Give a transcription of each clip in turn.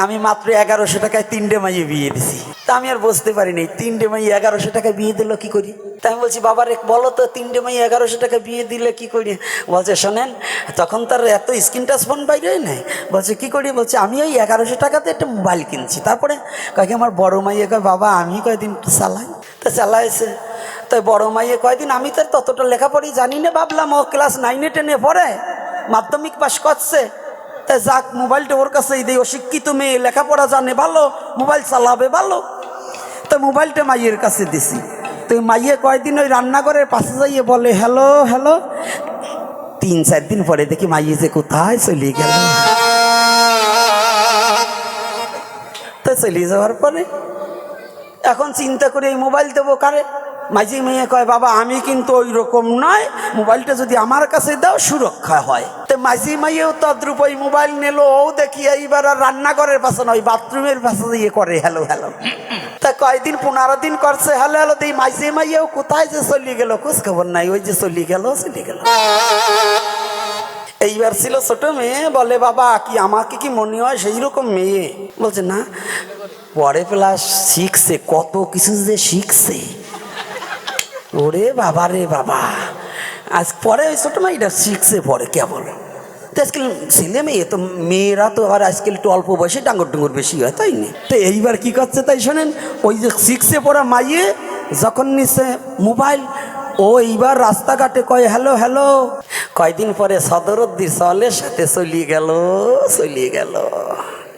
আমি মাত্র 1100 টাকায় 3টে মাইয়ে বিয়ে দিছি। তা আমি আর বুঝতে পারিনি 3টে মাইয়ে 1100 টাকা বিয়ে দিল কি করি। তা আমি বলছি বাবা রে বলো তো 3টে মাইয়ে 1100 টাকা বিয়ে দিলে কি করি। বলছে শোনেন তখন তার এত স্ক্রিন টাচ ফোন বাইরে নাই। বলছে কি করি। বলছে আমি ওই 1100 টাকাতে একটা মোবাইল কিনছি। তারপরে কয়েক আমার বড় মাইয়ে কয় বাবা আমি কয়দিন চালাই। তা চালাইছে। তাই বড় মাইয়ে কয়দিন আমি তো ততটা লেখাপড়ি জানি না, ভাবলাম ও ক্লাস 9-এ 10-এ পড়ে, মাধ্যমিক পাস করছে। তাই যাক মোবাইলটা ওর কাছেই দেই, অশিক্ষিত মেয়ে লেখাপড়া জানে ভালো, মোবাইল চালাবে ভালো। তো মোবাইলটা মাইয়ের কাছে দিছি। তো মাইয়ে কয়দিন ওই রান্নাঘরের পাশে যাইয়ে বলে হ্যালো হ্যালো। 3-4 দিন পরে দেখি মাইয়ে যে কোথায় চলে গেল। তো চলে যাওয়ার পরে এখন চিন্তা করে এই মোবাইল দেবো কারে। মাঝে মেয়ে কয় বাবা আমি কিন্তু ওই রকম নয়, মোবাইলটা যদি আমার কাছে দাও সুরক্ষা হয়। তো মাঝি মাইয়েও তদ্রুপ ওই মোবাইল নিল। ও দেখি এইবার আর রান্নাঘরের পাশে নয় বাথরুমের পাশে দিয়ে করে হ্যালো হ্যালো। তা কয়দিন 15 দিন করছে হ্যালো হ্যালো। এই মাঝে মাইয়েও কোথায় যে চলে গেল খোঁজ খবর নাই, ওই যে চলে গেল। এইবার ছিল ছোট মেয়ে, বলে বাবা কি আমাকে কি মনে হয় সেই রকম মেয়ে। বলছে না পরে ক্লাস 6-এ কত কিছু যে শিখছে। ওরে বাবা রে বাবা, আজ পরে ওই ছোট মেয়েটা 6-এ পড়ে কেবল। তো আজকাল ছেলে মেয়ে তো মেয়েরা তো আর আজকাল একটু অল্প বয়সে ডাঙ্গর ডুঙ্গর বেশি হয় তাই না। তো এইবার কি করছে তাই শোনেন, ওই যে 6-এ পড়া মাইয়ে যখন নিছে মোবাইল, ও এইবার রাস্তাঘাটে কয় হ্যালো হ্যালো। কয়দিন পরে সদরদ্দি চলের সাথে চলিয়ে গেল।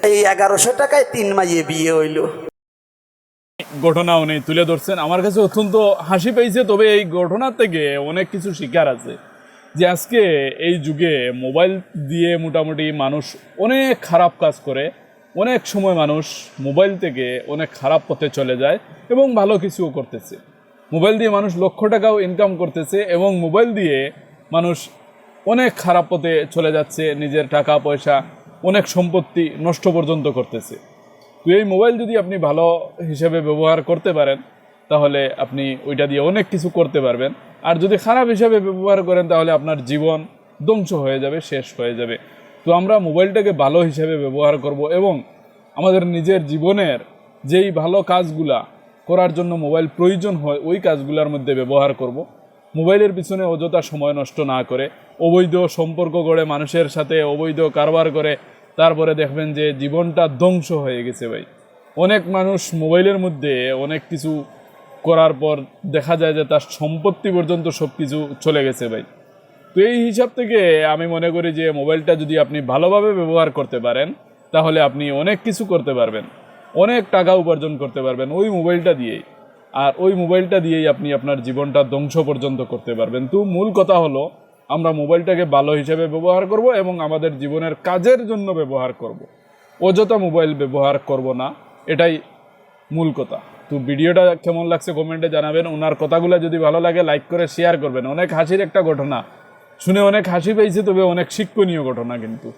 এই 1100 টাকায় 3 মাইয়ে বিয়ে হইল। ঘটনা উনি তুলে ধরছেন, আমার কাছে অত্যন্ত হাসি পেয়েছে। তবে এই ঘটনা থেকে অনেক কিছু শিকার আছে, যে আজকে এই যুগে মোবাইল দিয়ে মোটামুটি মানুষ অনেক খারাপ কাজ করে। অনেক সময় মানুষ মোবাইল থেকে অনেক খারাপ পথে চলে যায় এবং ভালো কিছুও করতেছে। মোবাইল দিয়ে মানুষ লক্ষ টাকাও ইনকাম করতেছে এবং মোবাইল দিয়ে মানুষ অনেক খারাপ পথে চলে যাচ্ছে, নিজের টাকা পয়সা অনেক সম্পত্তি নষ্ট পর্যন্ত করতেছে। তো এই মোবাইল যদি আপনি ভালো হিসেবে ব্যবহার করতে পারেন তাহলে আপনি ওইটা দিয়ে অনেক কিছু করতে পারবেন। আর যদি খারাপ হিসাবে ব্যবহার করেন তাহলে আপনার জীবন ধ্বংস হয়ে যাবে, শেষ হয়ে যাবে। তো আমরা মোবাইলটাকে ভালো হিসেবে ব্যবহার করব এবং আমাদের নিজের জীবনের যেই ভালো কাজগুলা করার জন্য মোবাইল প্রয়োজন হয় ওই কাজগুলোর মধ্যে ব্যবহার করব। মোবাইলের পিছনে অযথা সময় নষ্ট না করে, অবৈধ সম্পর্ক গড়ে মানুষের সাথে অবৈধ কারবার করে তারপরে দেখবেন যে জীবনটা ধ্বংস হয়ে গেছে ভাই। অনেক মানুষ মোবাইলের মধ্যে অনেক কিছু করার পর দেখা যায় যে তার সম্পত্তি পর্যন্ত সব কিছু চলে গেছে ভাই। তো এই হিসাব থেকে আমি মনে করি যে মোবাইলটা যদি আপনি ভালোভাবে ব্যবহার করতে পারেন তাহলে আপনি অনেক কিছু করতে পারবেন, অনেক টাকা উপার্জন করতে পারবেন ওই মোবাইলটা দিয়েই। আর ওই মোবাইলটা দিয়েই আপনি আপনার জীবনটা ধ্বংস পর্যন্ত করতে পারবেন। তো মূল কথা হলো আমরা মোবাইলটাকে ভালো হিসেবে ব্যবহার করব এবং আমাদের জীবনের কাজের জন্য ব্যবহার করব, অযথা মোবাইল ব্যবহার করব না, এটাই মূল কথা। তো ভিডিওটা কেমন লাগছে কমেন্টে জানাবেন। ওনার কথাগুলো যদি ভালো লাগে লাইক করে শেয়ার করবেন। অনেক হাসির একটা ঘটনা, শুনে অনেক হাসি পেয়েছে, তবে অনেক শিক্ষণীয় ঘটনা কিন্তু।